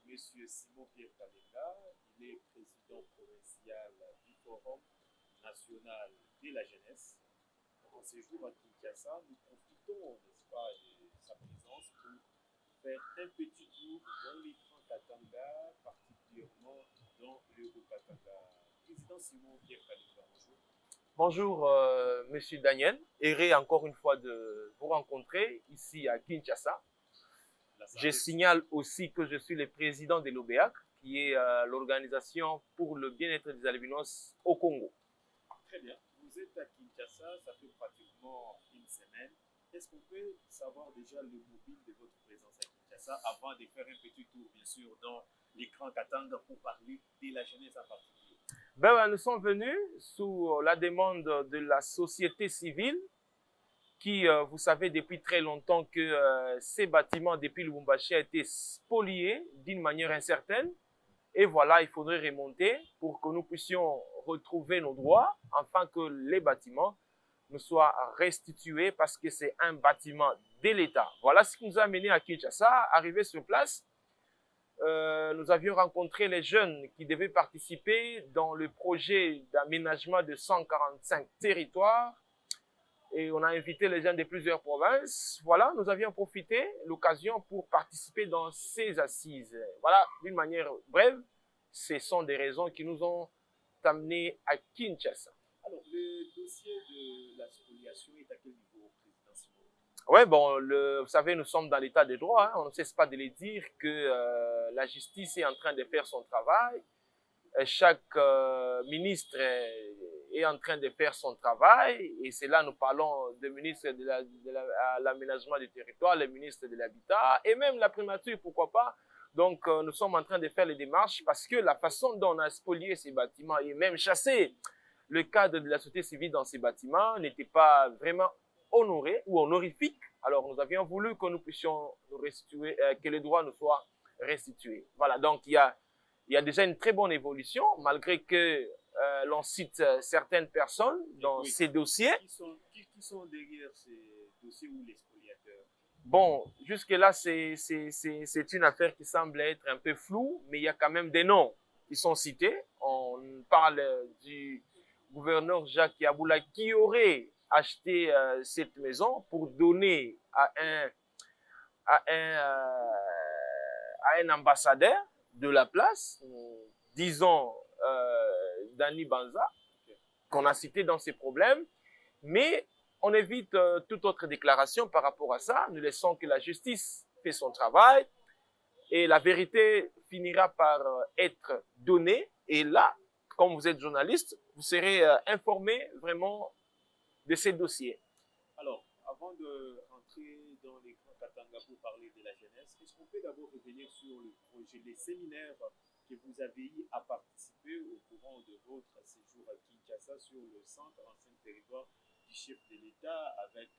Monsieur Simon-Pierre Kalenga. Il est président provincial du Forum national de la jeunesse. En séjour à Kinshasa, nous profitons, n'est-ce pas, de sa présence pour faire un petit tour dans les grands Katanga, particulièrement dans le Haut-Katanga. Président Simon-Pierre Kalenga, bonjour. Bonjour, Monsieur Daniel. Heureux encore une fois de vous rencontrer ici à Kinshasa. Je signale aussi que je suis le président de l'OBEAC, qui est l'organisation pour le bien-être des albinos au Congo. Très bien. Vous êtes à Kinshasa, ça fait pratiquement une semaine. Est-ce qu'on peut savoir déjà le mobile de votre présence à Kinshasa avant de faire un petit tour, bien sûr, dans l'écran Katanga pour parler de la jeunesse en particulier? Nous sommes venus sous la demande de la société civile qui, vous savez, depuis très longtemps que ces bâtiments depuis Lubumbashi ont été spoliés d'une manière incertaine. Et voilà, il faudrait remonter pour que nous puissions retrouver nos droits, afin que les bâtiments nous soient restitués parce que c'est un bâtiment de l'État. Voilà ce qui nous a amené à Kinshasa. Arrivé sur place, nous avions rencontré les jeunes qui devaient participer dans le projet d'aménagement de 145 territoires. Et on a invité les gens de plusieurs provinces. Voilà, nous avions profité l'occasion pour participer dans ces assises. Voilà, d'une manière brève, ce sont des raisons qui nous ont amenés à Kinshasa. Alors, le dossier de la spoliation est à quel niveau, président Simon? Oui, bon, vous savez, nous sommes dans l'état de droit. Hein. On ne cesse pas de le dire que la justice est en train de faire son travail. Chaque ministre est en train de faire son travail, et c'est là nous parlons du ministre de l'aménagement du territoire, le ministre de l'Habitat, et même la primature, pourquoi pas. Donc, nous sommes en train de faire les démarches parce que la façon dont on a spolié ces bâtiments et même chassé le cadre de la société civile dans ces bâtiments n'était pas vraiment honoré ou honorifique. Alors, nous avions voulu que nous puissions nous restituer, que les droits nous soient restitués. Voilà, donc il y a déjà une très bonne évolution, malgré que l'on cite certaines personnes dans ces dossiers. Qui sont derrière ces dossiers ou les spoliateurs? Bon, jusque-là, c'est une affaire qui semble être un peu floue, mais il y a quand même des noms qui sont cités. On parle du gouverneur Jacques Yaboula qui aurait acheté cette maison pour donner à un ambassadeur de la place, disons Dani Banza, qu'on a cité dans ses problèmes, mais on évite toute autre déclaration par rapport à ça. Nous laissons que la justice fait son travail et la vérité finira par être donnée. Et là, comme vous êtes journaliste, vous serez informé vraiment de ces dossiers. Alors, avant de rentrer dans les grands Katanga pour parler de la jeunesse, est-ce qu'on peut d'abord revenir sur le projet, les séminaires que vous avez eu à participer au courant de votre séjour à Kinshasa sur le 145 territoires du chef de l'État avec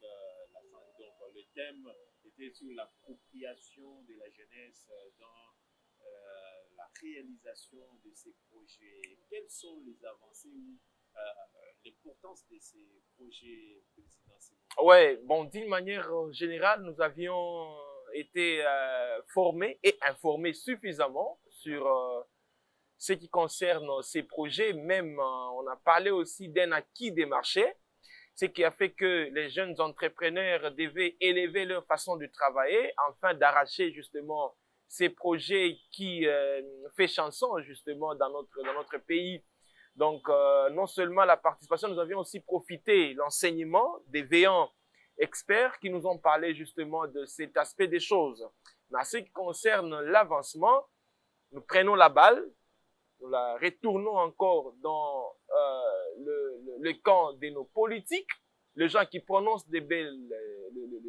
donc le thème était sur l'appropriation de la jeunesse dans la réalisation de ces projets. Quelles sont les avancées ou l'importance de ces projets, président Simon? Oui, bon, d'une manière générale, nous avions été formés et informés suffisamment sur ce qui concerne ces projets. Même, on a parlé aussi d'un acquis des marchés, ce qui a fait que les jeunes entrepreneurs devaient élever leur façon de travailler afin d'arracher justement ces projets qui fait chanson justement dans notre pays. Donc, non seulement la participation, nous avions aussi profité l'enseignement des veillants experts qui nous ont parlé justement de cet aspect des choses. Mais en ce qui concerne l'avancement, nous prenons la balle, nous la retournons encore dans le camp de nos politiques, les gens qui prononcent des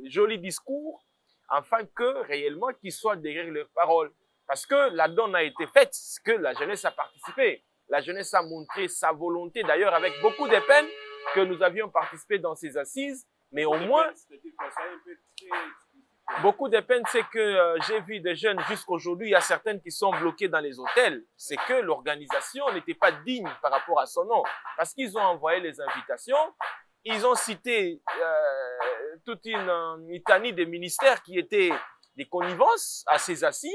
jolis discours, afin que réellement qu'ils soient derrière leurs paroles. Parce que la donne a été faite, que la jeunesse a participé. La jeunesse a montré sa volonté, d'ailleurs avec beaucoup de peine que nous avions participé dans ces assises, mais au moins, beaucoup de peine, c'est que j'ai vu des jeunes jusqu'aujourd'hui, il y a certaines qui sont bloquées dans les hôtels. C'est que l'organisation n'était pas digne par rapport à son nom, parce qu'ils ont envoyé les invitations, ils ont cité toute une litanie des ministères qui étaient des connivences à ces assises,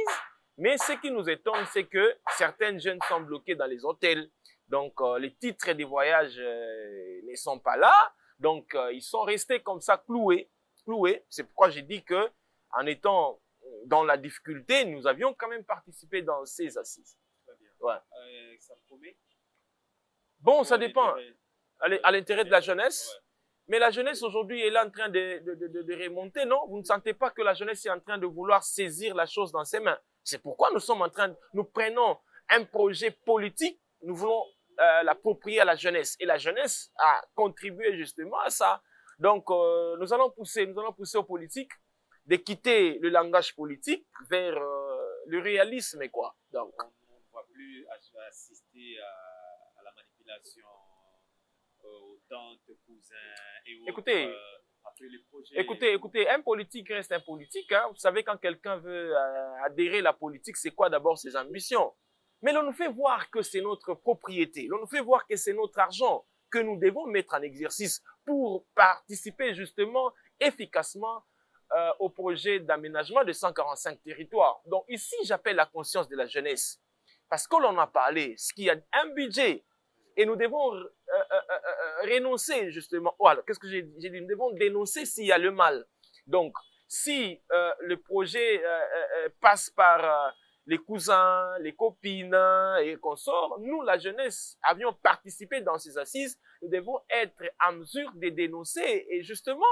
Mais ce qui nous étonne, c'est que certaines jeunes sont bloquées dans les hôtels. Donc, les titres des voyages ne sont pas là. Donc, ils sont restés comme ça cloués. C'est pourquoi j'ai dit que, en étant dans la difficulté, nous avions quand même participé dans ces assises. Très bien. Ouais. Ça promet? Bon, ça dépend. À l'intérêt de la jeunesse. Ouais. Mais la jeunesse aujourd'hui est là en train de remonter, non? Vous ne sentez pas que la jeunesse est en train de vouloir saisir la chose dans ses mains? C'est pourquoi nous prenons un projet politique, nous voulons l'approprier à la jeunesse. Et la jeunesse a contribué justement à ça. Donc, nous allons pousser aux politiques de quitter le langage politique vers le réalisme, quoi. Donc, on ne va plus assister à la manipulation aux tantes, cousins et autres. Écoutez, après les projets. Écoutez, un politique reste un politique. Hein. Vous savez, quand quelqu'un veut adhérer à la politique, c'est quoi d'abord ses ambitions? Mais l'on nous fait voir que c'est notre propriété. L'on nous fait voir que c'est notre argent que nous devons mettre en exercice pour participer justement efficacement au projet d'aménagement de 145 territoires. Donc ici, j'appelle la conscience de la jeunesse. Parce que l'on a parlé, ce qu'il y a un budget et nous devons renoncer justement. Voilà, qu'est-ce que j'ai dit? Nous devons dénoncer s'il y a le mal. Donc, si le projet passe par les cousins, les copines et consorts, nous, la jeunesse, avions participé dans ces assises, nous devons être en mesure de dénoncer et justement,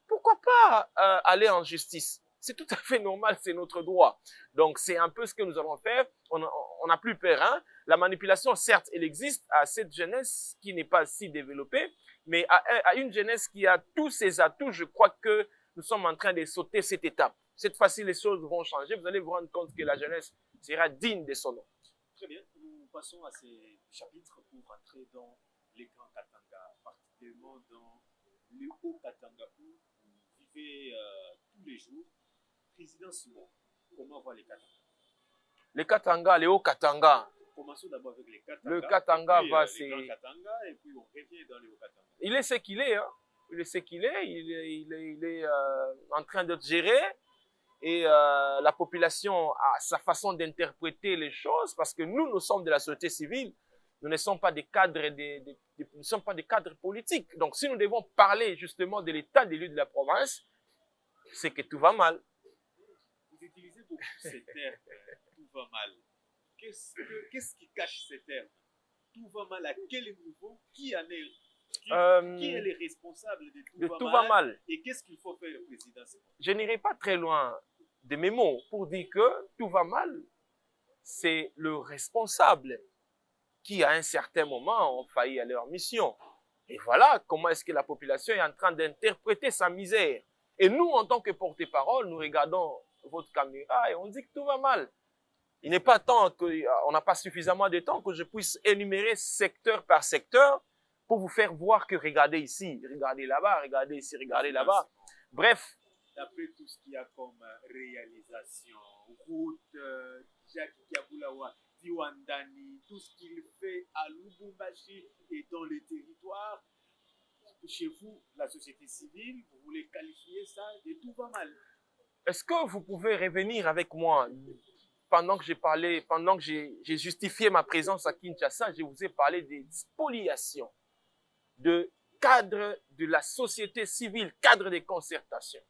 pourquoi pas aller en justice? C'est tout à fait normal, c'est notre droit. Donc, c'est un peu ce que nous allons faire. On n'a plus peur. Hein? La manipulation, certes, elle existe à cette jeunesse qui n'est pas si développée, mais à une jeunesse qui a tous ses atouts, je crois que nous sommes en train de sauter cette étape. Cette fois-ci, les choses vont changer. Vous allez vous rendre compte que la jeunesse sera digne de son nom. Très bien. Nous passons à ces chapitres pour entrer dans les grands Katanga, particulièrement dans le Haut-Katanga où vous vivez tous les jours. Président Simon, comment va les Katanga? Les Katanga, les Hauts-Katanga. Commençons d'abord avec les Katanga. Le Katanga va, c'est... Les Katanga, et puis on revient dans les Hauts-Katanga. Il est ce qu'il est, hein. Il est ce qu'il est. Il est en train de gérer. Et la population a sa façon d'interpréter les choses parce que nous sommes de la société civile. Nous ne sommes pas des cadres, nous ne sommes pas des cadres politiques. Donc, si nous devons parler justement de l'état des lieux de la province, c'est que tout va mal. Vous utilisez beaucoup ces termes, tout va mal. Qu'est-ce qui cache ces termes? Tout va mal à quel niveau? Qui est le responsable de tout va mal? Et qu'est-ce qu'il faut faire, le président? Je n'irai pas très loin de mes mots pour dire que tout va mal. C'est le responsable qui, à un certain moment, ont failli à leur mission. Et voilà comment est-ce que la population est en train d'interpréter sa misère. Et nous, en tant que porte-parole, nous regardons votre caméra et on dit que tout va mal. Il n'est pas temps on n'a pas suffisamment de temps que je puisse énumérer secteur par secteur pour vous faire voir que regardez ici, regardez là-bas, regardez ici, regardez là-bas. Bref. D'après tout ce qu'il y a comme réalisation, route, Jacques Kiaboulawa, Diwandani, tout ce qu'il fait à Lubumbashi et dans les territoires, chez vous, la société civile, vous voulez qualifier ça de tout va mal. Est-ce que vous pouvez revenir avec moi pendant que j'ai parlé, pendant que j'ai justifié ma présence à Kinshasa, je vous ai parlé des spoliations de cadres de la société civile, cadres de concertation.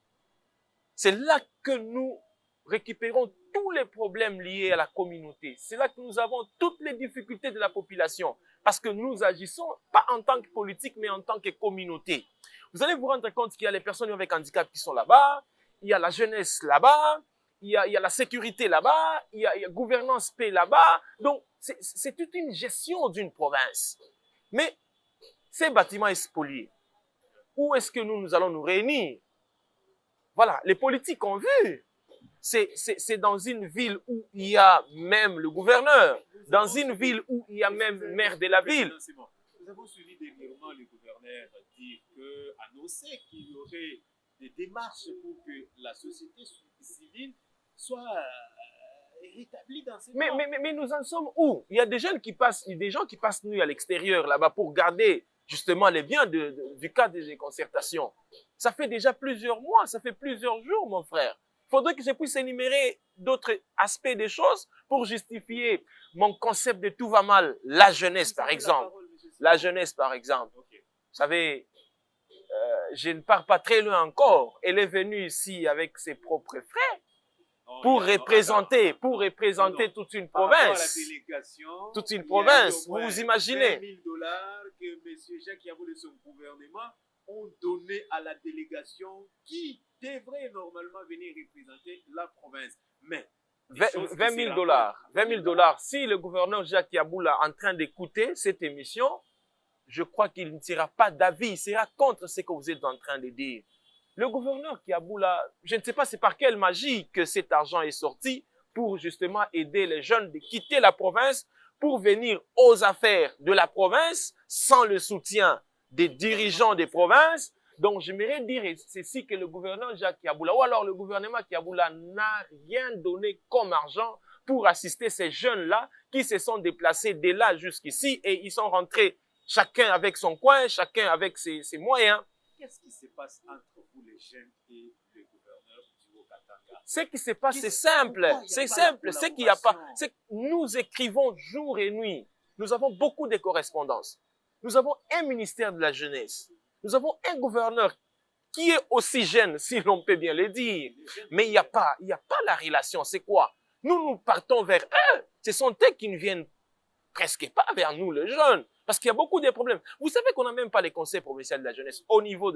C'est là que nous récupérons tous les problèmes liés à la communauté. C'est là que nous avons toutes les difficultés de la population. Parce que nous agissons pas en tant que politique, mais en tant que communauté. Vous allez vous rendre compte qu'il y a les personnes avec handicap qui sont là-bas, il y a la jeunesse là-bas, il y a la sécurité là-bas, il y a gouvernance paix là-bas. Donc, c'est toute une gestion d'une province. Mais ces bâtiments spoliés, où est-ce que nous allons nous réunir? Voilà, les politiques ont vu. C'est dans une ville où il y a même le gouverneur, dans une ville où il y a même le maire de la ville. Nous avons suivi dernièrement le gouverneur dire annoncer qu'il y aurait des démarches pour que la société civile soit rétablie dans ces mais nous en sommes où? Il y a des jeunes qui passent, des gens qui passent nuit à l'extérieur là-bas pour garder justement les biens du cadre des concertations. Ça fait déjà plusieurs mois, ça fait plusieurs jours, mon frère. faudrait que je puisse énumérer d'autres aspects des choses pour justifier mon concept de tout va mal. La jeunesse, par exemple. La jeunesse, par exemple. Vous savez, je ne pars pas très loin encore. Elle est venue ici avec ses propres frais pour représenter toute une province. Toute une province, vous vous imaginez. 20 000 $ que M. Jacques Yabou et son gouvernement ont donné à la délégation qui devrait normalement venir représenter la province. Mais 20 000 $. 20 000 $. Si le gouverneur Jacques Yaboula est en train d'écouter cette émission, je crois qu'il ne tirera pas d'avis, il sera contre ce que vous êtes en train de dire. Le gouverneur Kiaboula, je ne sais pas c'est par quelle magie que cet argent est sorti pour justement aider les jeunes de quitter la province pour venir aux affaires de la province sans le soutien des dirigeants des provinces. Donc, j'aimerais dire ceci que le gouverneur Jacques Kiaboula ou alors le gouvernement Kiaboula n'a rien donné comme argent pour assister ces jeunes-là qui se sont déplacés de là jusqu'ici et ils sont rentrés chacun avec son coin, chacun avec ses moyens. Qu'est-ce qui se passe entre vous les jeunes et le gouverneur du Haut-Katanga? Ce qui se passe, c'est simple. C'est simple. Ce qu'il n'y a pas, c'est que nous écrivons jour et nuit. Nous avons beaucoup de correspondances. Nous avons un ministère de la jeunesse. Nous avons un gouverneur qui est aussi jeune, si l'on peut bien le dire. Mais il n'y a pas la relation. C'est quoi? Nous partons vers eux. Ce sont eux qui ne viennent presque pas vers nous, les jeunes. Parce qu'il y a beaucoup de problèmes. Vous savez qu'on n'a même pas les conseils provinciaux de la jeunesse au niveau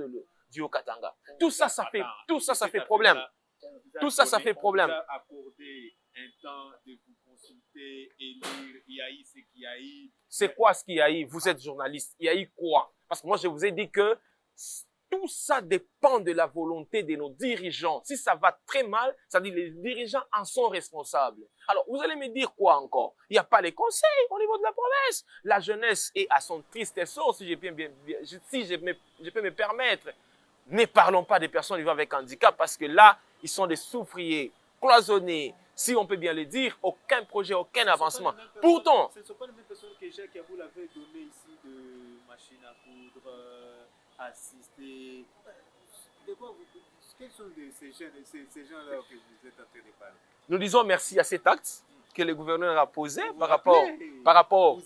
du Haut-Katanga. Tout ça, ça fait problème. Tout ça, ça fait problème. On vous a accordé un temps de vous consulter et lire IAI, ce qu'il y a eu. C'est quoi ce qu'il y a eu? Vous êtes journaliste. Il y a eu quoi? Parce que moi, je vous ai dit que tout ça dépend de la volonté de nos dirigeants. Si ça va très mal, ça dit les dirigeants en sont responsables. Alors, vous allez me dire quoi encore? Il n'y a pas les conseils au niveau de la province. La jeunesse est à son triste sort, si je peux me permettre. Ne parlons pas des personnes vivant avec handicap parce que là, ils sont des souffriers, cloisonnés. Si on peut bien le dire, aucun projet, aucun avancement. Pourtant, ce ne sont pas les mêmes personnes que Jacques Yaboul avait donné ici de machines à coudre, assister. De quoi quels sont ces gens-là que vous êtes en train de parler? Nous disons merci à cet acte que le gouverneur a posé par rapport.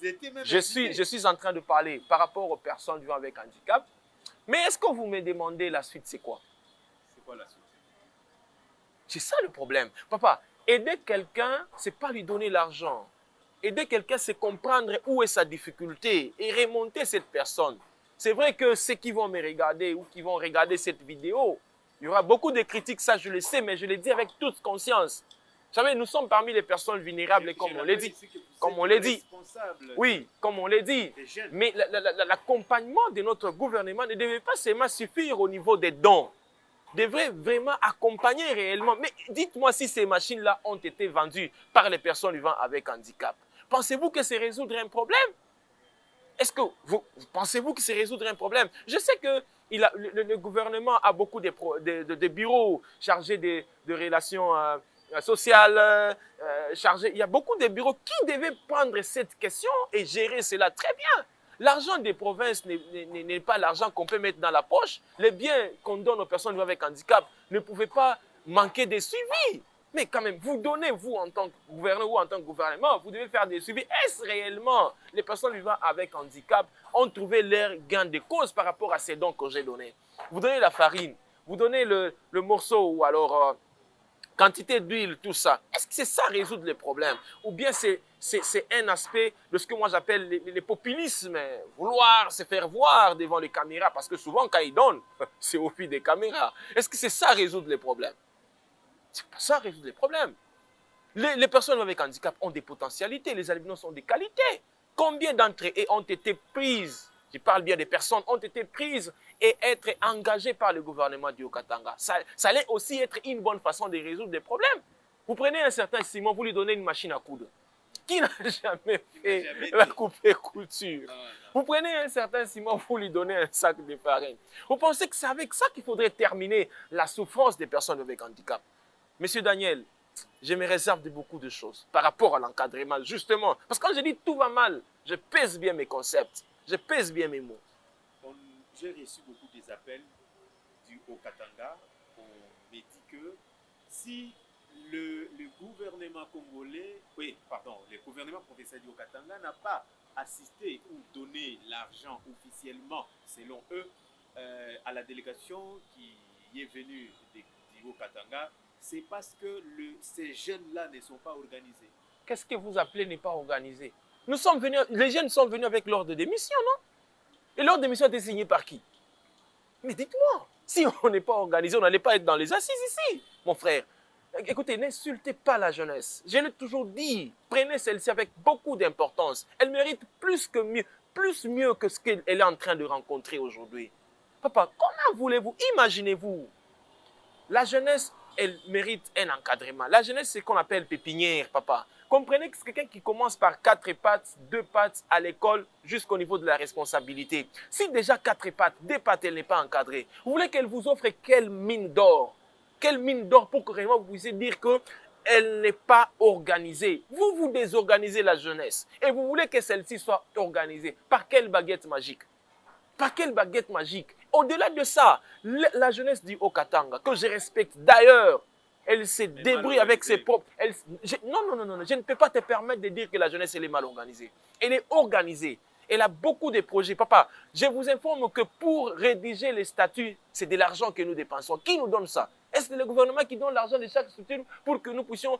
Je suis en train de parler par rapport aux personnes vivant avec handicap. Mais est-ce que vous me demandez la suite, c'est quoi? C'est quoi la suite? C'est ça le problème. Papa, aider quelqu'un, c'est pas lui donner l'argent. Aider quelqu'un, c'est comprendre où est sa difficulté et remonter cette personne. C'est vrai que ceux qui vont me regarder ou qui vont regarder cette vidéo, il y aura beaucoup de critiques, ça je le sais, mais je le dis avec toute conscience. Vous savez, nous sommes parmi les personnes vulnérables, comme on l'a dit. Comme on l'a dit. Oui, comme on l'a dit. Mais l'accompagnement de notre gouvernement ne devait pas seulement suffire au niveau des dons. Devrait vraiment accompagner réellement. Mais dites-moi si ces machines-là ont été vendues par les personnes vivant avec handicap. Pensez-vous que c'est résoudre un problème? Est-ce que vous pensez-vous que c'est résoudre un problème? Je sais que le gouvernement a beaucoup de bureaux chargés de relations sociales, chargés. Il y a beaucoup de bureaux qui devaient prendre cette question et gérer cela très bien. L'argent des provinces n'est pas l'argent qu'on peut mettre dans la poche. Les biens qu'on donne aux personnes vivant avec handicap ne pouvaient pas manquer de suivi. Mais quand même, vous donnez, vous en tant que gouverneur ou en tant que gouvernement, vous devez faire des suivis. Est-ce réellement les personnes vivant avec handicap ont trouvé leur gain de cause par rapport à ces dons que j'ai donnés? Vous donnez la farine, vous donnez le morceau ou alors quantité d'huile, tout ça. Est-ce que c'est ça résoudre les problèmes? Ou bien c'est un aspect de ce que moi j'appelle les populismes, vouloir se faire voir devant les caméras, parce que souvent quand ils donnent, c'est au fil des caméras. Est-ce que c'est ça résoudre les problèmes? C'est pas ça résoudre les problèmes. Les personnes avec handicap ont des potentialités, les albinos ont des qualités. Combien d'entre eux ont été prises, je parle bien des personnes, ont été prises et être engagées par le gouvernement du Haut-Katanga? Ça allait aussi être une bonne façon de résoudre des problèmes. Vous prenez un certain Simon, vous lui donnez une machine à coudre. Qui n'a jamais fait la coupe-couture? Vous prenez un certain Simon, vous lui donnez un sac de farine. Vous pensez que c'est avec ça qu'il faudrait terminer la souffrance des personnes avec handicap? Monsieur Daniel, je me réserve de beaucoup de choses par rapport à l'encadrement, justement. Parce que quand je dis tout va mal, je pèse bien mes concepts, je pèse bien mes mots. J'ai reçu beaucoup des appels du Haut-Katanga. On me dit que si le gouvernement congolais, oui, pardon, le gouvernement provincial du Haut-Katanga n'a pas assisté ou donné l'argent officiellement, selon eux, à la délégation qui est venue du Haut-Katanga, c'est parce que ces jeunes-là ne sont pas organisés. Qu'est-ce que vous appelez n'est pas organisé? Nous sommes venus, les jeunes sont venus avec l'ordre de mission, non? Et l'ordre de mission a été signé par qui? Mais dites-moi, si on n'est pas organisé, on n'allait pas être dans les assises ici, mon frère. Écoutez, n'insultez pas la jeunesse. Je l'ai toujours dit, prenez celle-ci avec beaucoup d'importance. Elle mérite plus mieux que ce qu'elle est en train de rencontrer aujourd'hui. Papa, comment voulez-vous, imaginez-vous, la jeunesse, elle mérite un encadrement. La jeunesse, c'est ce qu'on appelle pépinière, papa. Comprenez que c'est quelqu'un qui commence par 4 pattes, 2 pattes à l'école jusqu'au niveau de la responsabilité. Si déjà 4 pattes, 2 pattes, elle n'est pas encadrée, vous voulez qu'elle vous offre quelle mine d'or? Quelle mine d'or pour que réellement vous puissiez dire qu'elle n'est pas organisée? Vous désorganisez la jeunesse et vous voulez que celle-ci soit organisée. Par quelle baguette magique? Par quelle baguette magique? Au-delà de ça, la jeunesse du Haut-Katanga, que je respecte d'ailleurs, elle se débrouille avec ses propres... Non, je ne peux pas te permettre de dire que la jeunesse elle est mal organisée. Elle est organisée. Elle a beaucoup de projets. Papa, je vous informe que pour rédiger les statuts, c'est de l'argent que nous dépensons. Qui nous donne ça? Est-ce que le gouvernement qui donne l'argent de chaque structure pour que nous puissions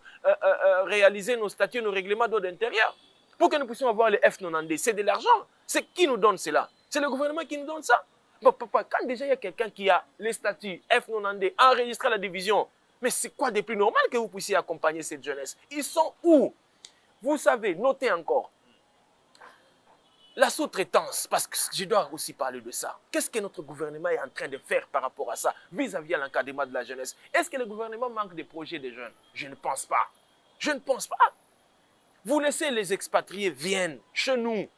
réaliser nos statuts, nos règlements d'ordre intérieur? Pour que nous puissions avoir les F90, c'est de l'argent. C'est qui nous donne cela? C'est le gouvernement qui nous donne ça? Bon, papa, quand déjà il y a quelqu'un qui a les statuts F90 enregistrés à la division, mais c'est quoi de plus normal que vous puissiez accompagner cette jeunesse? Ils sont où? Vous savez, notez encore. La sous-traitance, parce que je dois aussi parler de ça. Qu'est-ce que notre gouvernement est en train de faire par rapport à ça, vis-à-vis de l'encadrement de la jeunesse? Est-ce que le gouvernement manque de projets des jeunes? Je ne pense pas. Je ne pense pas. Vous laissez les expatriés viennent chez nous.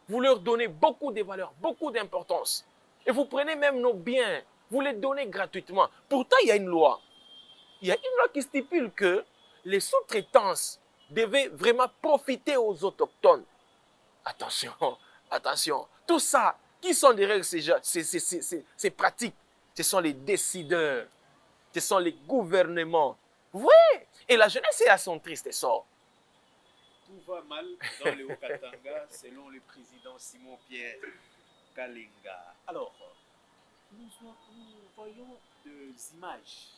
Vous leur donnez beaucoup de valeurs, beaucoup d'importance. Et vous prenez même nos biens, vous les donnez gratuitement. Pourtant, il y a une loi. Il y a une loi qui stipule que les sous-traitances devaient vraiment profiter aux autochtones. Attention, attention. Tout ça, qui sont derrière ces pratiques? Ce sont les décideurs, ce sont les gouvernements. Oui, et la jeunesse est à son triste sort. Tout va mal dans le Haut-Katanga, selon le président Simon-Pierre Kalenga. Alors, nous voyons des images.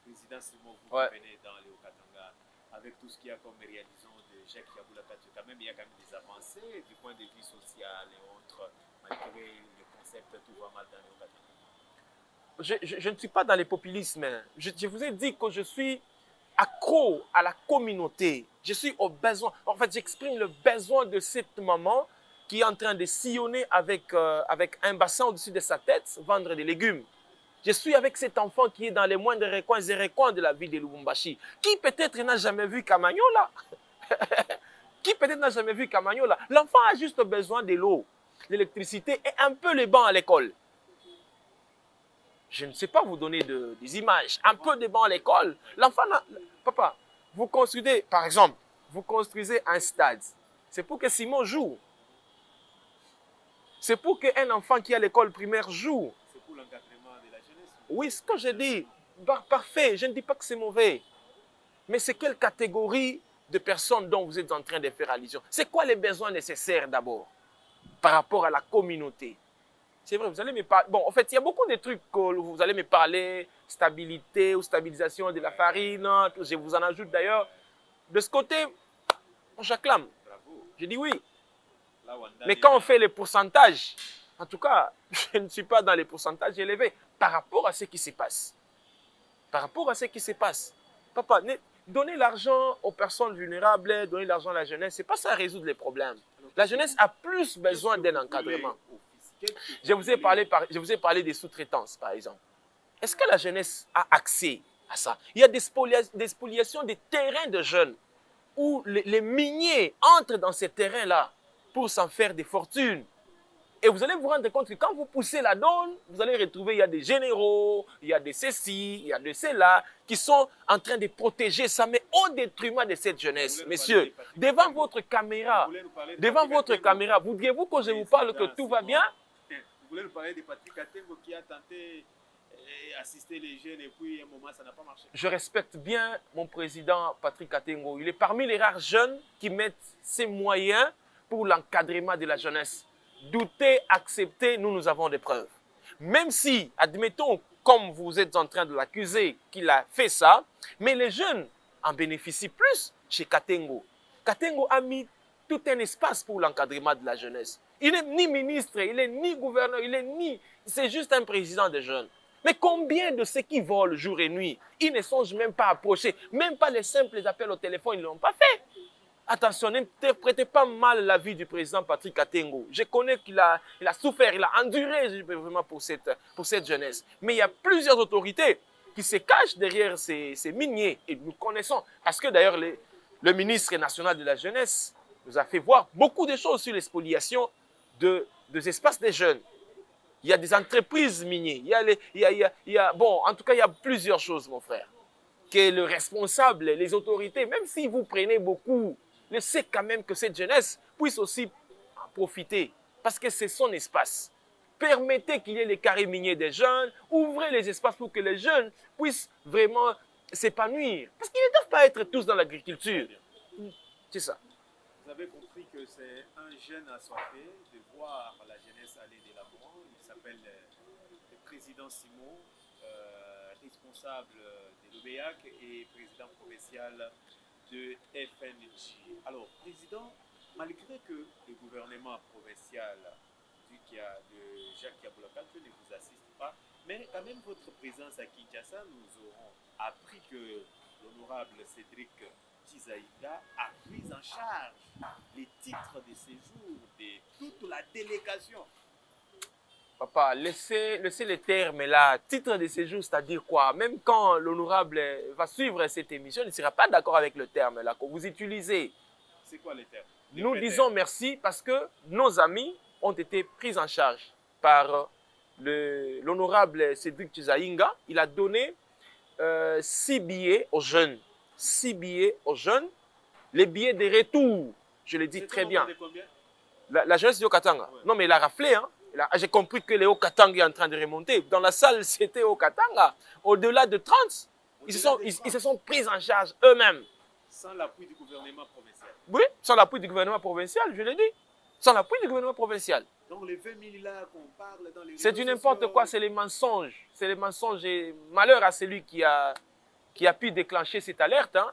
Président Simon, vous venez dans le Haut-Katanga avec tout ce qu'il y a comme réalisation de Jacques Yaboulaka. Quand même, il y a quand même des avancées du point de vue social et autres, malgré le concept tout va mal dans le Haut-Katanga. Je ne suis pas dans les populismes. Je vous ai dit que je suis accro à la communauté. Je suis au besoin. En fait, j'exprime le besoin de cette maman qui est en train de sillonner avec un bassin au-dessus de sa tête, vendre des légumes. Je suis avec cet enfant qui est dans les moindres recoins et recoins de la ville de Lubumbashi. Qui peut-être n'a jamais vu Kamanyola? Qui peut-être n'a jamais vu Kamanyola? L'enfant a juste besoin de l'eau, l'électricité et un peu les bancs à l'école. Je ne sais pas vous donner des images. Un peu de bancs à l'école. L'enfant, papa, vous construisez, par exemple, vous construisez un stade. C'est pour que Simon joue. C'est pour qu'un enfant qui est à l'école primaire joue. C'est pour l'encadrement de la jeunesse. Oui, ce que je dis, parfait, je ne dis pas que c'est mauvais. Mais c'est quelle catégorie de personnes dont vous êtes en train de faire allusion? C'est quoi les besoins nécessaires d'abord par rapport à la communauté? C'est vrai, vous allez me parler. Bon, en fait, il y a beaucoup de trucs que vous allez me parler, stabilité ou stabilisation de la farine. Je vous en ajoute d'ailleurs. De ce côté, j'acclame. Je dis oui. Mais quand on fait les pourcentages, en tout cas, je ne suis pas dans les pourcentages élevés par rapport à ce qui se passe. Par rapport à ce qui se passe. Papa, donner l'argent aux personnes vulnérables, donner l'argent à la jeunesse, ce n'est pas ça résoudre les problèmes. La jeunesse a plus besoin d'un encadrement. Je vous ai parlé des sous-traitances, par exemple. Est-ce que la jeunesse a accès à ça? Il y a des spoliations des terrains de jeunes où les miniers entrent dans ces terrains-là pour s'en faire des fortunes. Et vous allez vous rendre compte que quand vous poussez la donne, vous allez retrouver, il y a des généraux, il y a des ceci, il y a de cela, qui sont en train de protéger ça, mais au détriment de cette jeunesse. Messieurs, devant votre caméra, voudriez-vous que je vous parle que tout va bien? Vous voulez nous parler de Patrick Katengo qui a tenté assister les jeunes et puis à un moment, ça n'a pas marché. Je respecte bien mon président Patrick Katengo. Il est parmi les rares jeunes qui mettent ses moyens pour l'encadrement de la jeunesse. Douter, accepter, nous avons des preuves. Même si, admettons, comme vous êtes en train de l'accuser, qu'il a fait ça, mais les jeunes en bénéficient plus chez Katengo. Katengo a mis tout un espace pour l'encadrement de la jeunesse. Il n'est ni ministre, il n'est ni gouverneur, c'est juste un président des jeunes. Mais combien de ceux qui volent jour et nuit, ils ne songent même pas à approcher, même pas les simples appels au téléphone, ils ne l'ont pas fait. Attention, n'interprétez pas mal la vie du président Patrick Katengo. Je connais qu'il a souffert, il a enduré vraiment pour cette jeunesse. Mais il y a plusieurs autorités qui se cachent derrière ces miniers. Et nous connaissons, parce que d'ailleurs le ministre national de la jeunesse nous a fait voir beaucoup de choses sur l'expoliation des espaces des jeunes. Il y a des entreprises minières. Bon, en tout cas, il y a plusieurs choses, mon frère. Que le responsable, les autorités, même si vous prenez beaucoup, ne sait quand même que cette jeunesse puisse aussi en profiter. Parce que c'est son espace. Permettez qu'il y ait les carrés miniers des jeunes. Ouvrez les espaces pour que les jeunes puissent vraiment s'épanouir. Parce qu'ils ne doivent pas être tous dans l'agriculture. C'est ça. Vous avez compris que c'est un jeune assoiffé de voir la jeunesse aller de l'avant. Il s'appelle le président Simon, responsable de l'OBEAC et président provincial de FNJ. Alors, président, malgré que le gouvernement provincial de Jacques Kabulakatwe ne vous assiste pas, mais quand même votre présence à Kinshasa, nous aurons appris que l'honorable Cédric Tizaïga a pris en charge les titres de séjour de toute la délégation. Papa, laissez les termes là. Titre de séjour, c'est-à-dire quoi? Même quand l'honorable va suivre cette émission, il ne sera pas d'accord avec le terme là que vous utilisez. C'est quoi les termes? Nous disons merci parce que nos amis ont été pris en charge par l'honorable Cédric Tizaïga. Il a donné 6 billets aux jeunes. 6 billets aux jeunes. Les billets de retour, je le dis très bien. La jeunesse du Haut-Katanga. Ouais. Non, mais il a raflé. Hein. J'ai compris que le Haut-Katanga est en train de remonter. Dans la salle, c'était Haut-Katanga. Au-delà de 30, ils se sont pris en charge eux-mêmes. Sans l'appui du gouvernement provincial. Oui, sans l'appui du gouvernement provincial, je l'ai dit. Sans l'appui du gouvernement provincial. Donc les 20 000 là qu'on parle dans les... C'est du n'importe quoi, c'est les mensonges. C'est les mensonges et malheur à celui qui a pu déclencher cette alerte. Hein.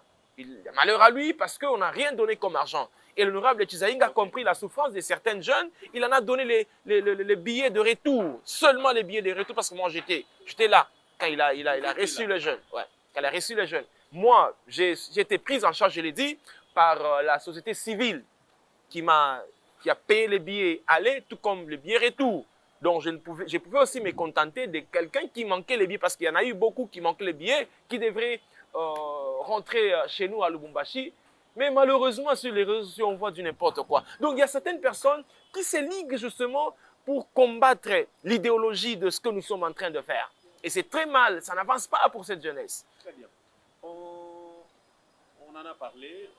Malheur à lui parce qu'on n'a rien donné comme argent. Et l'honorable Tizaïga a compris la souffrance de certaines jeunes. Il en a donné les billets de retour. Seulement les billets de retour parce que moi j'étais là quand il a reçu les jeunes. Ouais, quand il a reçu les jeunes. Moi, j'ai été prise en charge, je l'ai dit, par la société civile qui a payé les billets aller tout comme les billets retour. Donc je pouvais aussi me contenter de quelqu'un qui manquait les billets parce qu'il y en a eu beaucoup qui manquaient les billets, qui devraient rentrer chez nous à Lubumbashi. Mais malheureusement, sur les réseaux sociaux, on voit du n'importe quoi. Donc, il y a certaines personnes qui se liguent justement pour combattre l'idéologie de ce que nous sommes en train de faire. Et c'est très mal, ça n'avance pas pour cette jeunesse. Très bien. On en a parlé.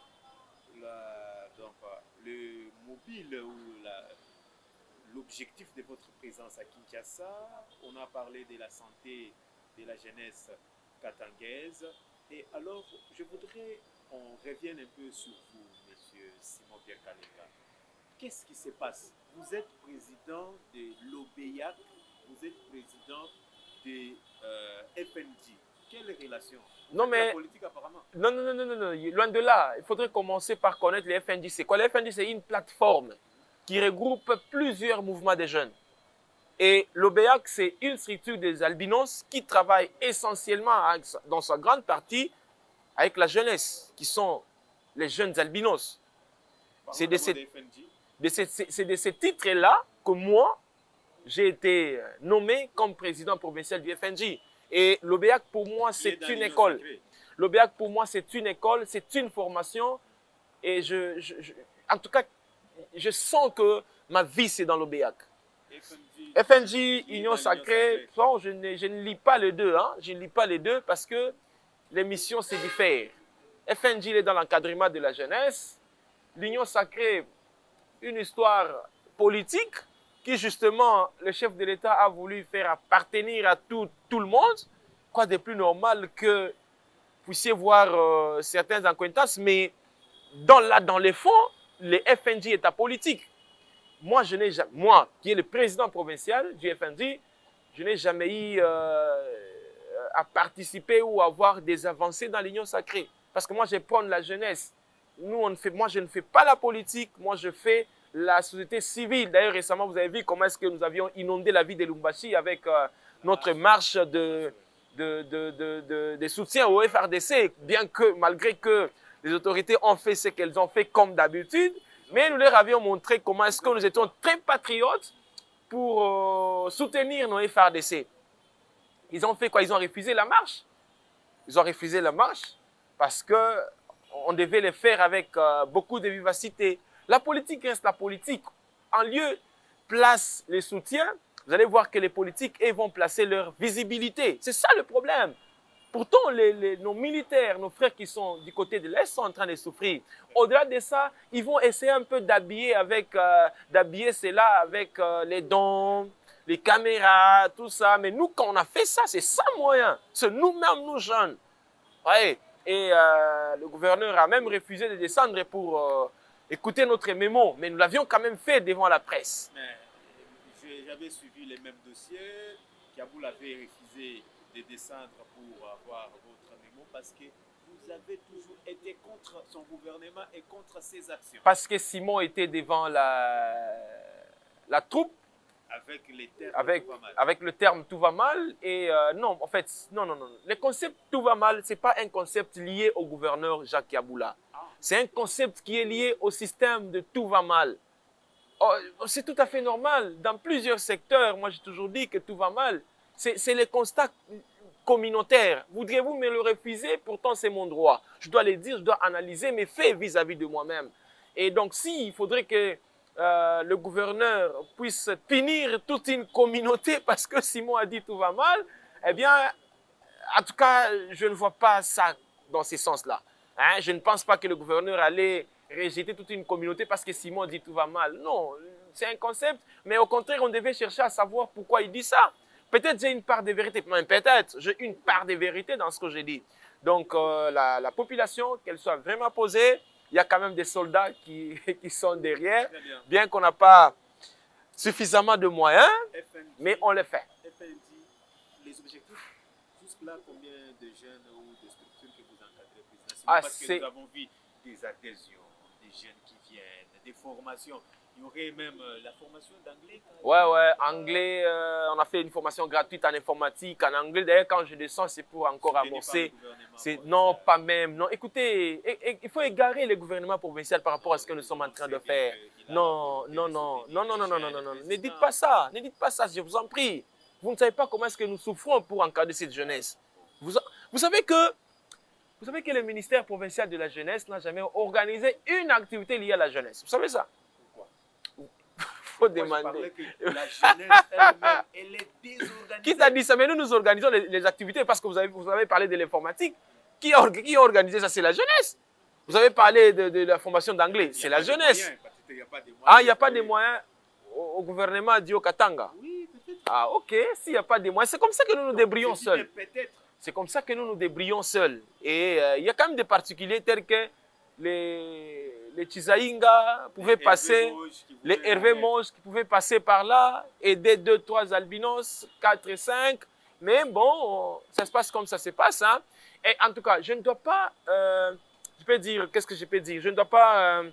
Donc, le mobile ou l'objectif de votre présence à Kinshasa. On a parlé de la santé de la jeunesse katangaise. Et alors, je voudrais qu'on revienne un peu sur vous, monsieur Simon Pierre Kalenga. Qu'est-ce qui se passe? Vous êtes président de l'OBEAC, vous êtes président de FNJ. Quelle relation? Non, mais... La politique, apparemment. Non, loin de là. Il faudrait commencer par connaître les FNJ. C'est quoi? Les FNJ, c'est une plateforme qui regroupe plusieurs mouvements de jeunes. Et l'OBEAC, c'est une structure des albinos qui travaille essentiellement, dans sa grande partie, avec la jeunesse, qui sont les jeunes albinos. C'est de ces titres-là que moi, j'ai été nommé comme président provincial du FNJ. Et l'OBEAC, pour moi, c'est une école. L'OBEAC, pour moi, c'est une école, c'est une formation. Et en tout cas, je sens que ma vie, c'est dans l'OBEAC. FNJ, Union Sacrée, bon, je ne lis pas les deux. Hein. Je ne lis pas les deux parce que les missions, c'est différent. FNJ il est dans l'encadrement de la jeunesse. L'Union Sacrée, une histoire politique. qui justement, le chef de l'État a voulu faire appartenir à tout le monde, quoi de plus normal que vous puissiez voir certaines acquaintances, mais dans les fonds, le FNJ est apolitique. Moi, moi, qui est le président provincial du FNJ, je n'ai jamais eu à participer ou à avoir des avancées dans l'Union sacrée. Parce que moi, je prends la jeunesse. Moi, je ne fais pas la politique, moi, je fais la société civile. D'ailleurs, récemment, vous avez vu comment est-ce que nous avions inondé la ville de Lumbashi avec notre marche de soutien au FRDC, bien que, malgré que les autorités ont fait ce qu'elles ont fait comme d'habitude, mais nous leur avions montré comment est-ce que nous étions très patriotes pour soutenir nos FRDC. Ils ont fait quoi? Ils ont refusé la marche. Ils ont refusé la marche parce qu'on devait le faire avec beaucoup de vivacité. La politique reste la politique. En lieu, place les soutiens, vous allez voir que les politiques vont placer leur visibilité. C'est ça le problème. Pourtant, nos militaires, nos frères qui sont du côté de l'Est sont en train de souffrir. Au-delà de ça, ils vont essayer un peu d'habiller cela avec les dons, les caméras, tout ça. Mais nous, quand on a fait ça, c'est ça le moyen. C'est nous-mêmes, nous jeunes. Ouais. Et le gouverneur a même refusé de descendre pour écouter notre mémo. Mais nous l'avions quand même fait devant la presse. J'avais suivi les mêmes dossiers. Kaboul avait refusé de descendre pour avoir votre mémo parce que vous avez toujours été contre son gouvernement et contre ses actions. Parce que Simon était devant la troupe. Avec les termes avec, tout va mal. Avec le terme tout va mal. Et non, en fait, non. Le concept tout va mal, ce n'est pas un concept lié au gouverneur Jacques Kaboula. C'est un concept qui est lié au système de tout va mal. Oh, c'est tout à fait normal. Dans plusieurs secteurs, moi j'ai toujours dit que tout va mal. C'est le constat communautaire. Voudriez-vous me le refuser? Pourtant, c'est mon droit. Je dois le dire, je dois analyser mes faits vis-à-vis de moi-même. Et donc, il faudrait que le gouverneur puisse punir toute une communauté parce que Simon a dit tout va mal, eh bien, en tout cas, je ne vois pas ça dans ce sens-là. Hein? Je ne pense pas que le gouverneur allait rejeter toute une communauté parce que Simon dit tout va mal. Non, c'est un concept, mais au contraire, on devait chercher à savoir pourquoi il dit ça. Peut-être j'ai une part de vérité, peut-être j'ai une part de vérité dans ce que j'ai dit. Donc, la population, qu'elle soit vraiment posée, il y a quand même des soldats qui sont derrière, bien qu'on n'a pas suffisamment de moyens, mais on le fait. FNJ, les objectifs, jusque-là, combien de jeunes ou de structures que vous encadrez précisément? Parce que nous avons vu des adhésions, des jeunes qui viennent, des formations. Il y aurait même la formation d'anglais. Ouais, anglais, on a fait une formation gratuite en informatique, en anglais. D'ailleurs, quand je descends, c'est pour encore amorcer. Non, pas même. Non, écoutez, il faut égarer le gouvernement provincial par rapport à ce que nous sommes en train de faire. Non. Ne dites pas ça, je vous en prie. Vous ne savez pas comment est-ce que nous souffrons pour encadrer cette jeunesse. Vous savez que le ministère provincial de la jeunesse n'a jamais organisé une activité liée à la jeunesse. Vous savez ça? Demander. La jeunesse elle-même, elle est désorganisée. Qui t'a dit ça? Mais nous organisons les activités parce que vous avez parlé de l'informatique. Qui a organisé ça? C'est la jeunesse. Vous avez parlé de la formation d'anglais. C'est la jeunesse. Il n'y a pas de moyens au gouvernement d'Io Katanga. Oui, peut-être. Ah, ok. S'il n'y a pas de moyens, c'est comme ça que nous nous débrouillons seuls. C'est comme ça que nous nous débrouillons seuls. Et il y a quand même des particuliers tels que les Chizaïnga pouvaient passer, les Hervé Moge qui pouvaient passer par là, aider 2, 3 albinos, 4 et 5. Mais bon, ça se passe comme ça se passe. Hein. Et en tout cas, je ne dois pas, qu'est-ce que je peux dire? Je ne dois pas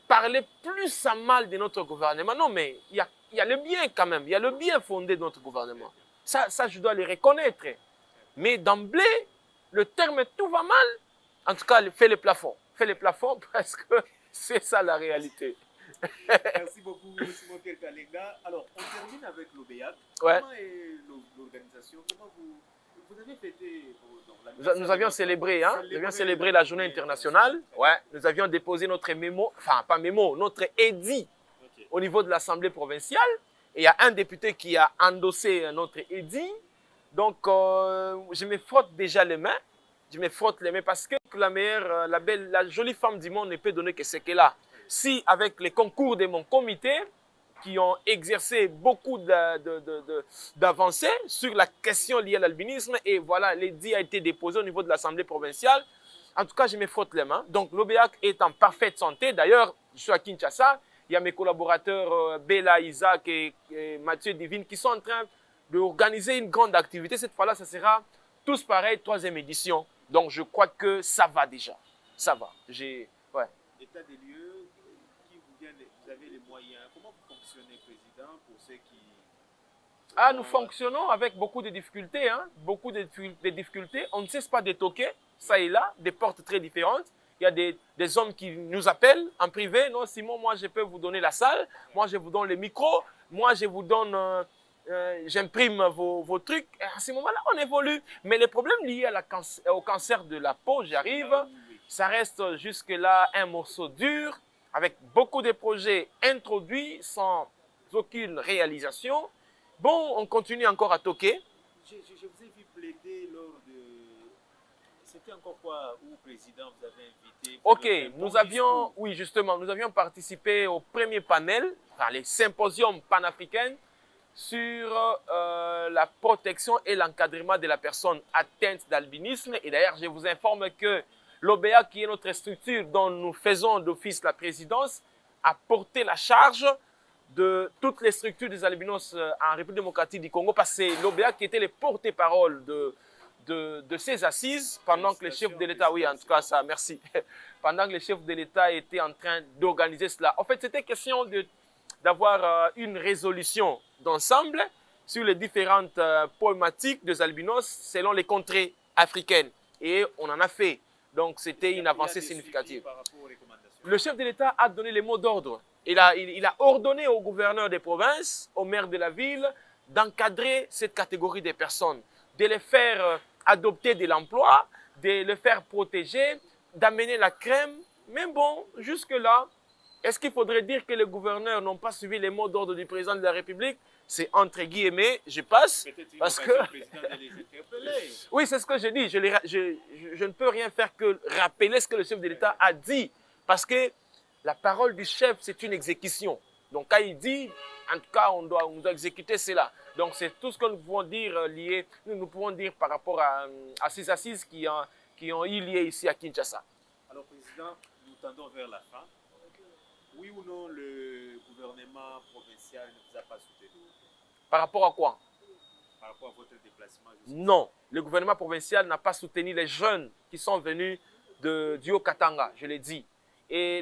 parler plus à mal de notre gouvernement. Non, mais il y a le bien quand même, il y a le bien fondé de notre gouvernement. Ça, je dois le reconnaître. Mais d'emblée, le terme tout va mal. En tout cas, fais les plafonds. Fais les plafonds parce que c'est ça la réalité. Merci beaucoup, Simon Kalenga. Alors, on termine avec l'OBEAC. Ouais. Comment est l'organisation? Comment vous avez fêté nous avions célébré, hein? Nous avions célébré la journée internationale. Ouais. Nous avions déposé notre mémo, enfin pas mémo, notre édit au niveau de l'Assemblée provinciale. Et il y a un député qui a endossé notre édit. Donc, je me frotte déjà les mains. Je me frotte les mains parce que la jolie femme du monde ne peut donner que ce qu'elle a. si avec les concours de mon comité, qui ont exercé beaucoup d'avancées sur la question liée à l'albinisme, et voilà, l'édit a été déposé au niveau de l'Assemblée provinciale. En tout cas, je me frotte les mains. Donc, l'OBEAC est en parfaite santé. D'ailleurs, je suis à Kinshasa. Il y a mes collaborateurs Bella, Isaac et Mathieu Divine qui sont en train d'organiser une grande activité. Cette fois-là, ça sera tous pareil, 3e édition. Donc, je crois que ça va déjà. Ça va. Ouais. État des lieux, qui vous vient, vous avez les moyens. Comment vous fonctionnez, Président, pour ceux qui... Ah, nous fonctionnons avec beaucoup de difficultés. Hein? Beaucoup de difficultés. On ne cesse pas de toquer, ça et là, des portes très différentes. Il y a des hommes qui nous appellent en privé. Non, Simon, moi, je peux vous donner la salle. Moi, je vous donne le micro. Moi, je vous donne... j'imprime vos trucs. Et à ce moment-là, on évolue. Mais les problèmes liés au cancer de la peau, j'arrive, ça reste jusque-là un morceau dur, avec beaucoup de projets introduits sans aucune réalisation. Bon, on continue encore à toquer. Je vous ai vu plaider lors de... C'était encore quoi, où, Président, vous avez invité? Ok, nous avions, oui, justement, nous avions participé au premier panel, enfin, les symposiums panafricains, sur la protection et l'encadrement de la personne atteinte d'albinisme. Et d'ailleurs, je vous informe que l'OBEA, qui est notre structure dont nous faisons d'office la présidence, a porté la charge de toutes les structures des albinos en République démocratique du Congo, parce que c'est l'OBEA qui était les porte-parole de ces assises pendant que les chefs de l'État, oui, en tout cas, ça, merci, pendant que les chefs de l'État étaient en train d'organiser cela. En fait, c'était question d'avoir une résolution d'ensemble sur les différentes problématiques des albinos selon les contrées africaines. Et on en a fait. Donc, c'était une avancée significative. Le chef de l'État a donné les mots d'ordre. Il a ordonné au gouverneur des provinces, au maire de la ville, d'encadrer cette catégorie de personnes, de les faire adopter de l'emploi, de les faire protéger, d'amener la crème. Mais bon, jusque-là, est-ce qu'il faudrait dire que les gouverneurs n'ont pas suivi les mots d'ordre du président de la République? C'est entre guillemets, je passe, parce que... Oui, c'est ce que je dis. Je ne peux rien faire que rappeler ce que le chef de l'État a dit, parce que la parole du chef, c'est une exécution. Donc, quand il dit, en tout cas, on doit exécuter cela. Donc, c'est tout ce que nous pouvons dire nous pouvons dire par rapport à ces assises qui ont eu lieu ici à Kinshasa. Alors, Président, nous tendons vers la fin. Oui ou non, le gouvernement provincial ne vous a pas soutenu? Par rapport à quoi? Par rapport à votre déplacement? Non, le gouvernement provincial n'a pas soutenu les jeunes qui sont venus du Haut-Katanga, je l'ai dit. Et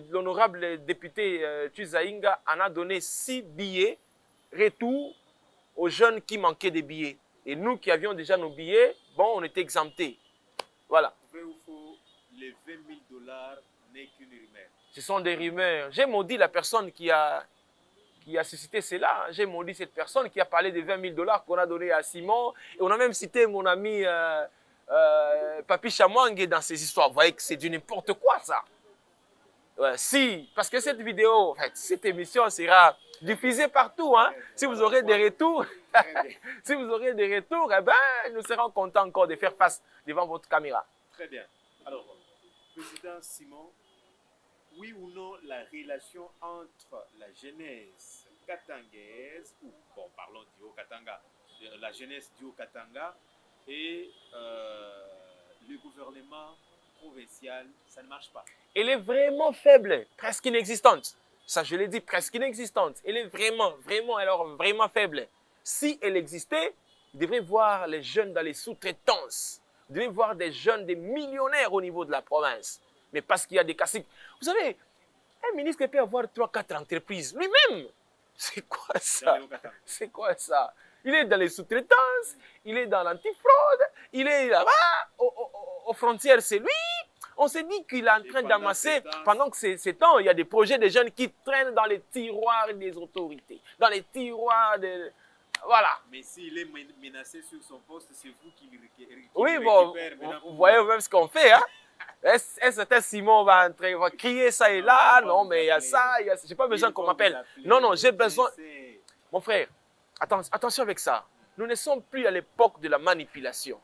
l'honorable député Tuzainga en a donné 6 billets retour aux jeunes qui manquaient des billets. Et nous qui avions déjà nos billets, bon, on était exemptés. Voilà. Vrai ou faux, les 20 000 $ n'est qu'une rumeur? Ce sont des rumeurs. J'ai maudit la personne qui a suscité cela. J'ai maudit cette personne qui a parlé des 20 000 $ qu'on a donné à Simon. Et on a même cité mon ami Papi Chamwangue dans ces histoires. Vous voyez que c'est du n'importe quoi, ça. Si, parce que cette vidéo, en fait, cette émission sera diffusée partout. Hein. Si vous aurez des retours, si vous aurez des retours, eh ben, nous serons contents encore de faire face devant votre caméra. Très bien. Alors, Président Simon, oui ou non, la relation entre la jeunesse katangaise, ou bon, parlons du Haut-Katanga, la jeunesse du Haut-Katanga et le gouvernement provincial, ça ne marche pas? Elle est vraiment faible, presque inexistante. Ça, je l'ai dit, presque inexistante. Elle est vraiment faible. Si elle existait, vous devrez voir les jeunes dans les sous-traitances. Vous devez voir des jeunes, des millionnaires au niveau de la province. Mais parce qu'il y a des caciques. Vous savez, un ministre peut avoir 3-4 entreprises lui-même. C'est quoi ça? C'est quoi ça? Il est dans les sous-traitances, il est dans l'antifraude, il est là-bas, aux frontières, c'est lui. On s'est dit qu'il est en train d'amasser, pendant que ces temps, il y a des projets de jeunes qui traînent dans les tiroirs des autorités, dans les tiroirs de... Voilà. Mais s'il est menacé sur son poste, c'est vous qui le récupérez. Oui, bon, vous voyez même ce qu'on fait, hein? Est-ce que Simon va crier ça et là? Non, mais il y a ça, j'ai pas besoin qu'on m'appelle. Non, j'ai besoin... Mon frère, attention avec ça. Nous ne sommes plus à l'époque de la manipulation.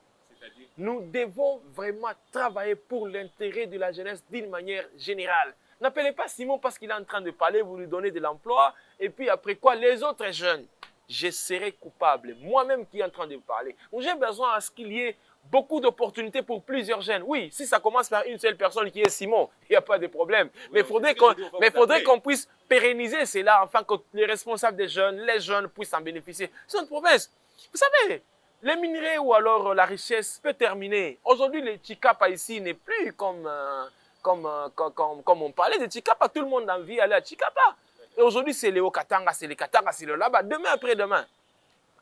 Nous devons vraiment travailler pour l'intérêt de la jeunesse d'une manière générale. N'appelez pas Simon parce qu'il est en train de parler, vous lui donnez de l'emploi, et puis après quoi, les autres jeunes, je serai coupable, moi-même qui est en train de parler. J'ai besoin à ce qu'il y ait beaucoup d'opportunités pour plusieurs jeunes. Oui, si ça commence par une seule personne qui est Simon, il n'y a pas de problème. Oui, mais il faudrait qu'on puisse pérenniser cela, afin que les responsables des jeunes, les jeunes puissent en bénéficier. C'est une promesse. Vous savez, les minerais ou alors la richesse peut terminer. Aujourd'hui, le Chikapa ici n'est plus comme on parlait de Chikapa. Tout le monde a envie d'aller à Chikapa. Et aujourd'hui, c'est les Haut-Katanga, c'est les Katanga, c'est le là-bas. Demain après-demain,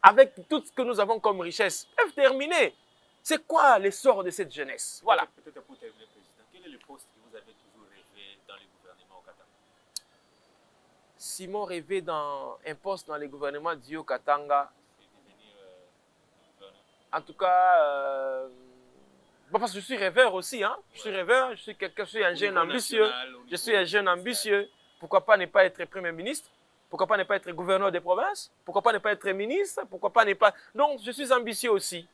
avec tout ce que nous avons comme richesse, peuvent terminer. C'est quoi l'essor de cette jeunesse? Voilà. Peut-être pour terminer, Président, quel est le poste que vous avez toujours rêvé dans le gouvernement au Katanga? Simon rêvait dans un poste dans le gouvernement du Haut-Katanga. C'est devenir gouverneur. En tout cas, parce que je suis rêveur aussi. Hein? Je suis rêveur, je suis un jeune ambitieux. Je suis un jeune ambitieux. Pourquoi pas ne pas être Premier ministre? Pourquoi pas ne pas être gouverneur des provinces? Pourquoi pas ne pas être ministre? Pourquoi pas ne pas... Donc, je suis ambitieux aussi.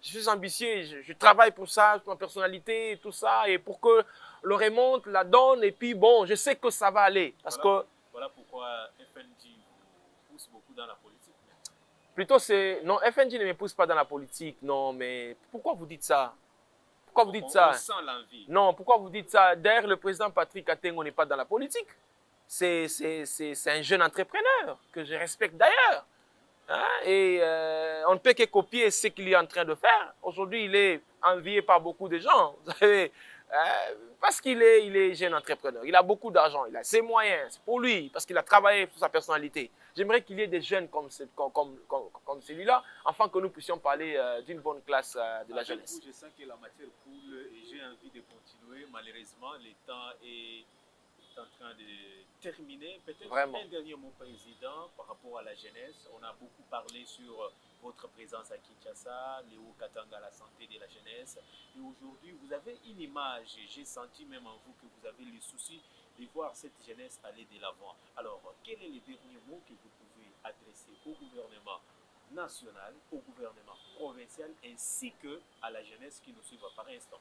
Je suis ambitieux, je travaille pour ça, pour ma personnalité, tout ça, et pour que le remonte, la donne, et puis bon, je sais que ça va aller. Parce voilà pourquoi FNJ vous pousse beaucoup dans la politique. Plutôt, c'est... Non, FNJ ne me pousse pas dans la politique, non, mais pourquoi vous dites ça? Pourquoi vous dites ça? On sent l'envie. Non, pourquoi vous dites ça? D'ailleurs, le président Patrick Atengo n'est pas dans la politique. C'est un jeune entrepreneur que je respecte d'ailleurs. Hein? Et on ne peut que copier ce qu'il est en train de faire. Aujourd'hui, il est envié par beaucoup de gens. Vous savez, parce qu'il est jeune entrepreneur. Il a beaucoup d'argent, il a ses moyens. C'est pour lui, parce qu'il a travaillé sur sa personnalité. J'aimerais qu'il y ait des jeunes comme celui-là, afin que nous puissions parler d'une bonne classe de la jeunesse. Je sens que la matière coule et j'ai envie de continuer. Malheureusement, le temps est en train de terminer. Peut-être un dernier mot, Président, par rapport à la jeunesse. On a beaucoup parlé sur votre présence à Kinshasa, les Haut-Katanga, la santé de la jeunesse. Et aujourd'hui, vous avez une image, j'ai senti même en vous que vous avez le souci de voir cette jeunesse aller de l'avant. Alors, quel est le dernier mot que vous pouvez adresser au gouvernement national, au gouvernement provincial, ainsi qu'à la jeunesse qui nous suit par instant?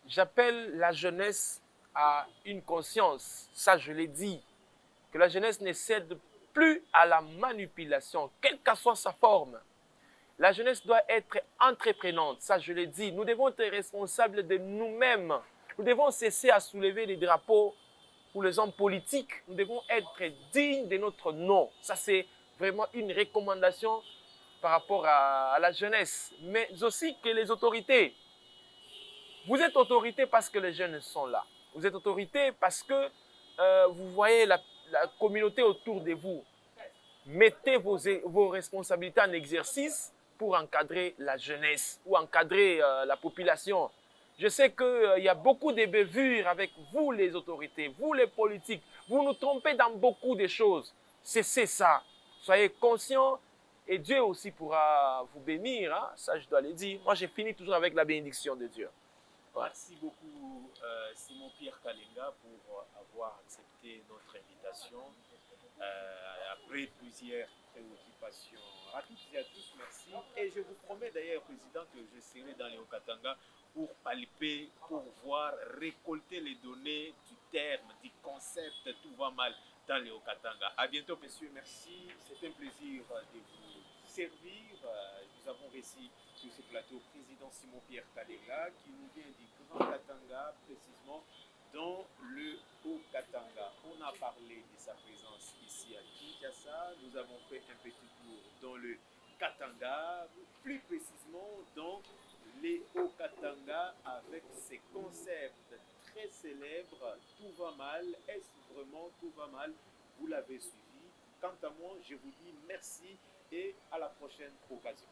J'appelle la jeunesse à une conscience, ça je l'ai dit, que la jeunesse ne cède plus à la manipulation, quelle que soit sa forme. La jeunesse doit être entreprenante, ça je l'ai dit. Nous devons être responsables de nous-mêmes. Nous devons cesser à soulever les drapeaux pour les hommes politiques. Nous devons être dignes de notre nom. Ça c'est vraiment une recommandation par rapport à la jeunesse, mais aussi que les autorités. Vous êtes autorité parce que les jeunes sont là. Vous êtes autorité parce que vous voyez la communauté autour de vous. Mettez vos responsabilités en exercice pour encadrer la jeunesse ou encadrer la population. Je sais qu'il y a beaucoup de bavures avec vous les autorités, vous les politiques. Vous nous trompez dans beaucoup de choses. Cessez ça. Soyez conscients et Dieu aussi pourra vous bénir. Hein? Ça, je dois le dire. Moi, j'ai fini toujours avec la bénédiction de Dieu. Ouais. Merci beaucoup, Simon-Pierre Kalenga, pour avoir accepté notre invitation. Après plusieurs préoccupations. À toutes et à tous, merci. Et je vous promets d'ailleurs, Président, que je serai dans les Haut-Katanga pour palper, pour voir, récolter les données du terme, du concept, tout va mal dans les Haut-Katanga. À bientôt, messieurs. Merci. C'est un plaisir de vous servir. Nous avons reçu sur ce plateau président Simon-Pierre Kalenga qui nous vient du Grand Katanga, précisément dans le Haut-Katanga. On a parlé de sa présence ici à Kinshasa. Nous avons fait un petit tour dans le Katanga, plus précisément dans les Hauts-Katanga avec ces concepts très célèbres. Tout va mal. Est-ce vraiment tout va mal? Vous l'avez suivi. Quant à moi, je vous dis merci et à la prochaine occasion.